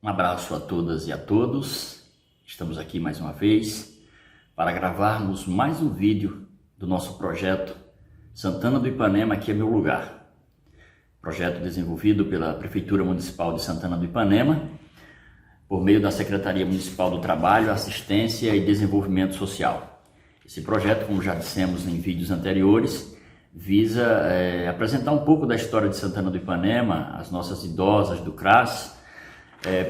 Um abraço a todas e a todos. Estamos aqui mais uma vez para gravarmos mais um vídeo do nosso projeto Santana do Ipanema, aqui é meu lugar. Projeto desenvolvido pela Prefeitura Municipal de Santana do Ipanema, por meio da Secretaria Municipal do Trabalho, Assistência e Desenvolvimento Social. Esse projeto, como já dissemos em vídeos anteriores, visa apresentar um pouco da história de Santana do Ipanema, as nossas idosas do CRAS,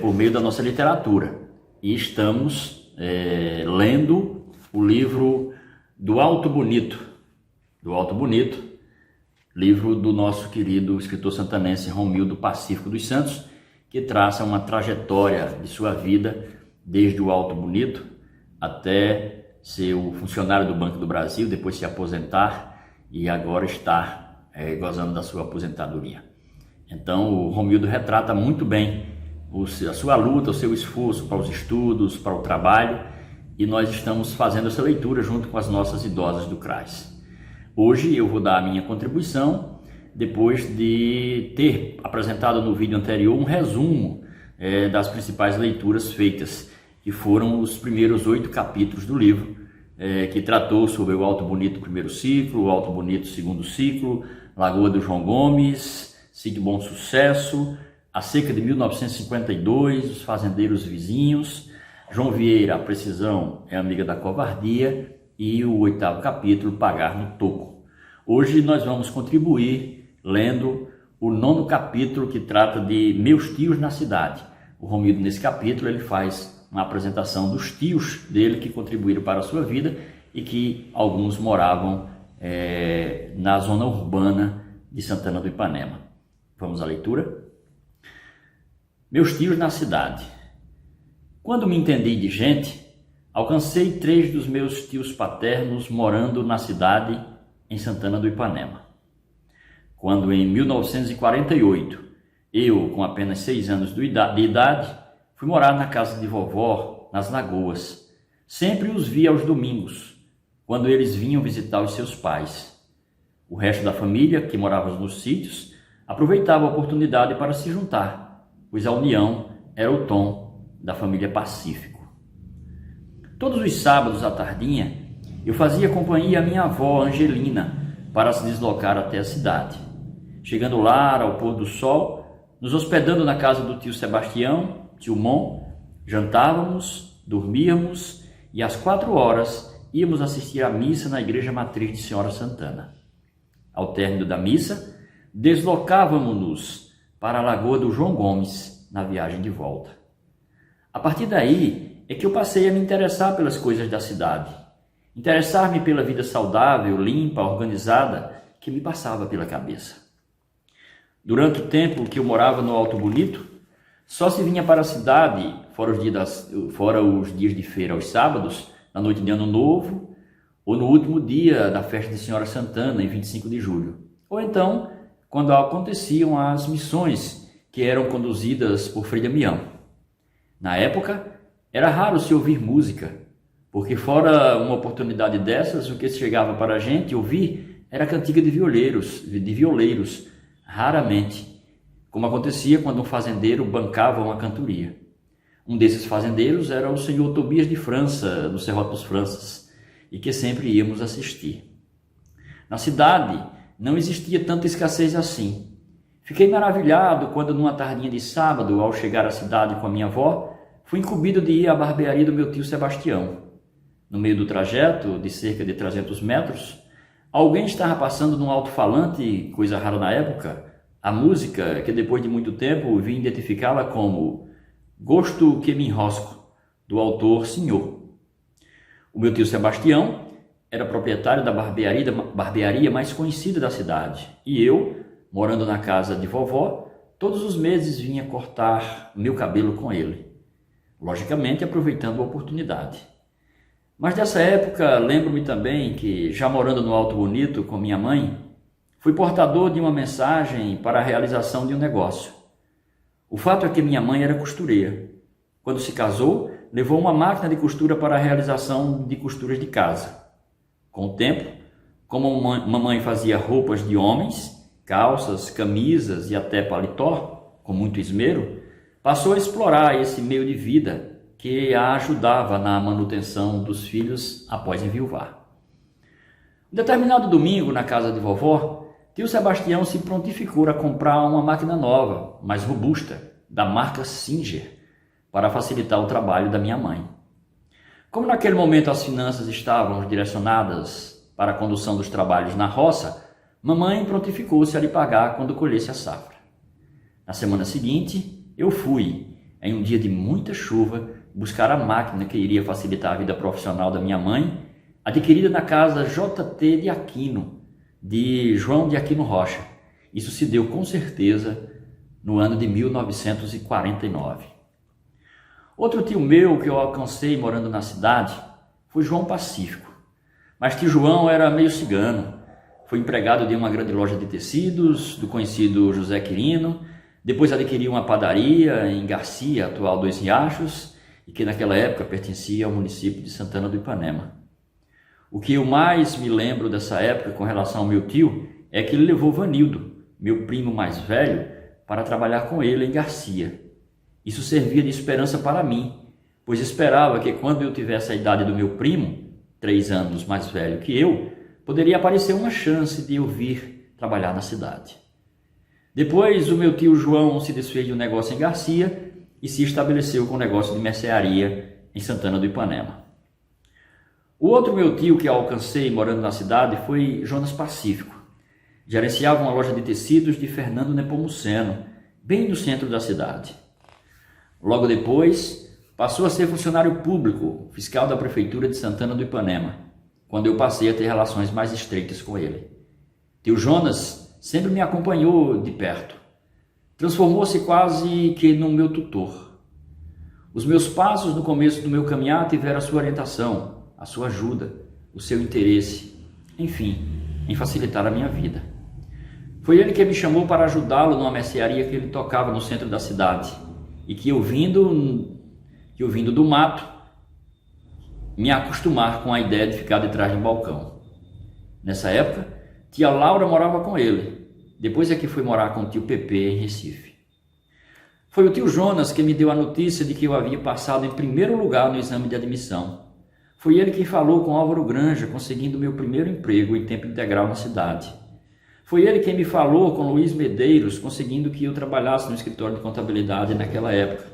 por meio da nossa literatura. E estamos lendo o livro do Alto Bonito, livro do nosso querido escritor santanense Romildo Pacífico dos Santos, que traça uma trajetória de sua vida desde o Alto Bonito até ser o funcionário do Banco do Brasil, depois se aposentar e agora estar gozando da sua aposentadoria. Então o Romildo retrata muito bem a sua luta, o seu esforço para os estudos, para o trabalho, e nós estamos fazendo essa leitura junto com as nossas idosas do CRAS. Hoje eu vou dar a minha contribuição, depois de ter apresentado no vídeo anterior um resumo das principais leituras feitas, que foram os primeiros 8 capítulos do livro, que tratou sobre o Alto Bonito primeiro ciclo, o Alto Bonito segundo ciclo, Lagoa do João Gomes, Sítio Bom Sucesso, a seca de 1952, os fazendeiros vizinhos, João Vieira, a precisão é amiga da covardia, e o 8º capítulo, Pagar no Toco. Hoje nós vamos contribuir lendo o 9º capítulo, que trata de Meus Tios na Cidade. O Romildo, nesse capítulo, ele faz uma apresentação dos tios dele que contribuíram para a sua vida e que alguns moravam na zona urbana de Santana do Ipanema. Vamos à leitura? Meus tios na cidade. Quando me entendi de gente, alcancei 3 dos meus tios paternos morando na cidade em Santana do Ipanema. Quando em 1948, eu com apenas 6 anos de idade, fui morar na casa de vovó, nas Lagoas. Sempre os via aos domingos, quando eles vinham visitar os seus pais. O resto da família, que morava nos sítios, aproveitava a oportunidade para se juntar, pois a união era o tom da família Pacífico. Todos os sábados à tardinha, eu fazia companhia à minha avó Angelina para se deslocar até a cidade. Chegando lá ao pôr do sol, nos hospedando na casa do tio Sebastião, tio Mon, jantávamos, dormíamos e às 4 horas íamos assistir à missa na igreja matriz de Senhora Santana. Ao término da missa, deslocávamos-nos para a Lagoa do João Gomes, na viagem de volta. A partir daí é que eu passei a me interessar pelas coisas da cidade, interessar-me pela vida saudável, limpa, organizada, que me passava pela cabeça. Durante o tempo que eu morava no Alto Bonito, só se vinha para a cidade, fora os dias de feira aos sábados, na noite de Ano Novo, ou no último dia da festa de Senhora Santana, em 25 de julho. Ou então, quando aconteciam as missões que eram conduzidas por Frei Damião. Na época, era raro se ouvir música, porque fora uma oportunidade dessas, o que chegava para a gente ouvir era cantiga de violeiros, raramente, como acontecia quando um fazendeiro bancava uma cantoria. Um desses fazendeiros era o senhor Tobias de França, do Serrote dos Franças, e que sempre íamos assistir. Na cidade, não existia tanta escassez assim. Fiquei maravilhado quando, numa tardinha de sábado, ao chegar à cidade com a minha avó, fui incumbido de ir à barbearia do meu tio Sebastião. No meio do trajeto, de cerca de 300 metros, alguém estava passando num alto-falante, coisa rara na época, a música que depois de muito tempo vim identificá-la como Gosto que me enrosco, do autor Senhor. O meu tio Sebastião era proprietário da barbearia mais conhecida da cidade, e eu, morando na casa de vovó, todos os meses vinha cortar meu cabelo com ele, logicamente aproveitando a oportunidade. Mas dessa época lembro-me também que, já morando no Alto Bonito com minha mãe, fui portador de uma mensagem para a realização de um negócio. O fato é que minha mãe era costureira. Quando se casou, levou uma máquina de costura para a realização de costuras de casa. Com o tempo, como mamãe fazia roupas de homens, calças, camisas e até paletó, com muito esmero, passou a explorar esse meio de vida que a ajudava na manutenção dos filhos após enviuvar. Um determinado domingo, na casa de vovó, tio Sebastião se prontificou a comprar uma máquina nova, mais robusta, da marca Singer, para facilitar o trabalho da minha mãe. Como naquele momento as finanças estavam direcionadas para a condução dos trabalhos na roça, mamãe prontificou-se a lhe pagar quando colhesse a safra. Na semana seguinte, eu fui, em um dia de muita chuva, buscar a máquina que iria facilitar a vida profissional da minha mãe, adquirida na casa JT de Aquino, de João de Aquino Rocha. Isso se deu com certeza no ano de 1949. Outro tio meu que eu alcancei morando na cidade foi João Pacífico. Mas tio João era meio cigano. Foi empregado de uma grande loja de tecidos, do conhecido José Quirino. Depois adquiriu uma padaria em Garcia, atual Dois Riachos, e que naquela época pertencia ao município de Santana do Ipanema. O que eu mais me lembro dessa época com relação ao meu tio é que ele levou Vanildo, meu primo mais velho, para trabalhar com ele em Garcia. Isso servia de esperança para mim, pois esperava que quando eu tivesse a idade do meu primo, 3 anos mais velho que eu, poderia aparecer uma chance de eu vir trabalhar na cidade. Depois, o meu tio João se desfez de um negócio em Garcia e se estabeleceu com um negócio de mercearia em Santana do Ipanema. O outro meu tio que alcancei morando na cidade foi Jonas Pacífico. Gerenciava uma loja de tecidos de Fernando Nepomuceno, bem no centro da cidade. Logo depois, passou a ser funcionário público, fiscal da Prefeitura de Santana do Ipanema, quando eu passei a ter relações mais estreitas com ele. Tio Jonas sempre me acompanhou de perto. Transformou-se quase que no meu tutor. Os meus passos no começo do meu caminhar tiveram a sua orientação, a sua ajuda, o seu interesse, enfim, em facilitar a minha vida. Foi ele que me chamou para ajudá-lo numa mercearia que ele tocava no centro da cidade e que eu vindo do mato, me acostumar com a ideia de ficar detrás de um balcão. Nessa época, tia Laura morava com ele. Depois é que fui morar com o tio Pepe em Recife. Foi o tio Jonas que me deu a notícia de que eu havia passado em primeiro lugar no exame de admissão. Foi ele quem falou com Álvaro Granja, conseguindo meu primeiro emprego em tempo integral na cidade. Foi ele quem me falou com Luiz Medeiros, conseguindo que eu trabalhasse no escritório de contabilidade naquela época,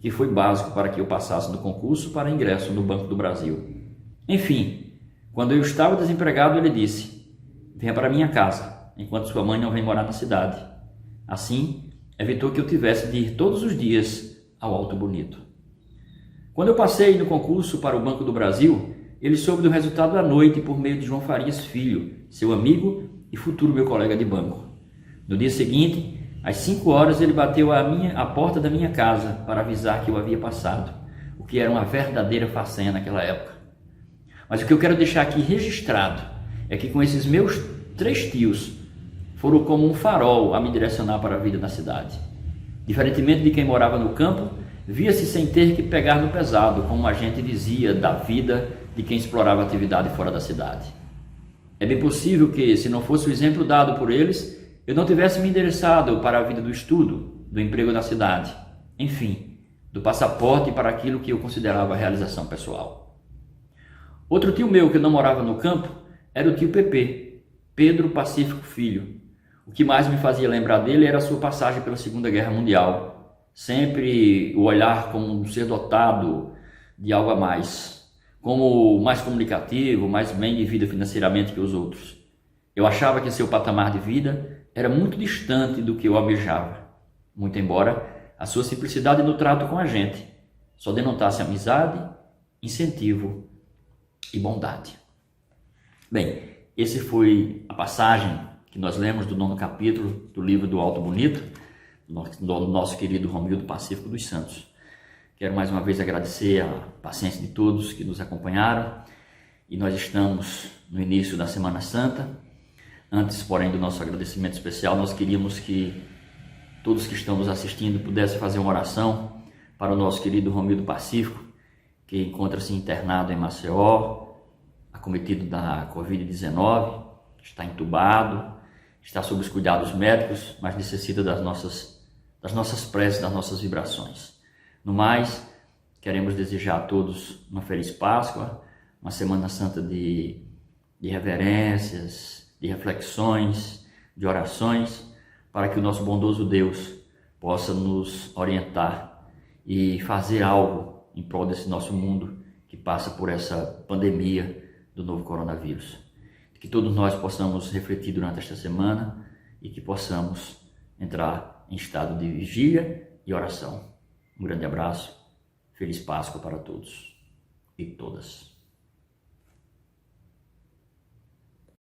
que foi básico para que eu passasse no concurso para ingresso no Banco do Brasil. Enfim, quando eu estava desempregado, ele disse: venha para minha casa, enquanto sua mãe não vem morar na cidade. Assim, evitou que eu tivesse de ir todos os dias ao Alto Bonito. Quando eu passei no concurso para o Banco do Brasil, ele soube do resultado à noite por meio de João Farias Filho, seu amigo e futuro meu colega de banco. No dia seguinte, às 5 horas, ele bateu a porta da minha casa para avisar que eu havia passado, o que era uma verdadeira façanha naquela época. Mas o que eu quero deixar aqui registrado é que com esses meus 3 tios, foram como um farol a me direcionar para a vida na cidade. Diferentemente de quem morava no campo, via-se sem ter que pegar no pesado, como a gente dizia da vida de quem explorava a atividade fora da cidade. É bem possível que, se não fosse o exemplo dado por eles, eu não tivesse me endereçado para a vida do estudo, do emprego na cidade, enfim, do passaporte para aquilo que eu considerava realização pessoal. Outro tio meu que não morava no campo era o tio Pepe, Pedro Pacífico Filho. O que mais me fazia lembrar dele era a sua passagem pela Segunda Guerra Mundial. Sempre o olhar como um ser dotado de algo a mais, como mais comunicativo, mais bem de vida financeiramente que os outros. Eu achava que seu patamar de vida era muito distante do que eu almejava, muito embora a sua simplicidade no trato com a gente só denotasse amizade, incentivo e bondade. Bem, esse foi a passagem que nós lemos do 9º capítulo do livro do Alto Bonito, do nosso querido Romildo Pacífico dos Santos. Quero mais uma vez agradecer a paciência de todos que nos acompanharam, e nós estamos no início da Semana Santa. Antes, porém, do nosso agradecimento especial, nós queríamos que todos que estão nos assistindo pudessem fazer uma oração para o nosso querido Romildo Pacífico, que encontra-se internado em Maceió, acometido da Covid-19, está entubado, está sob os cuidados médicos, mas necessita das nossas das nossas preces, das nossas vibrações. No mais, queremos desejar a todos uma feliz Páscoa, uma Semana Santa de reverências, de reflexões, de orações, para que o nosso bondoso Deus possa nos orientar e fazer algo em prol desse nosso mundo que passa por essa pandemia do novo coronavírus. Que todos nós possamos refletir durante esta semana e que possamos entrar em estado de vigília e oração. Um grande abraço, feliz Páscoa para todos e todas.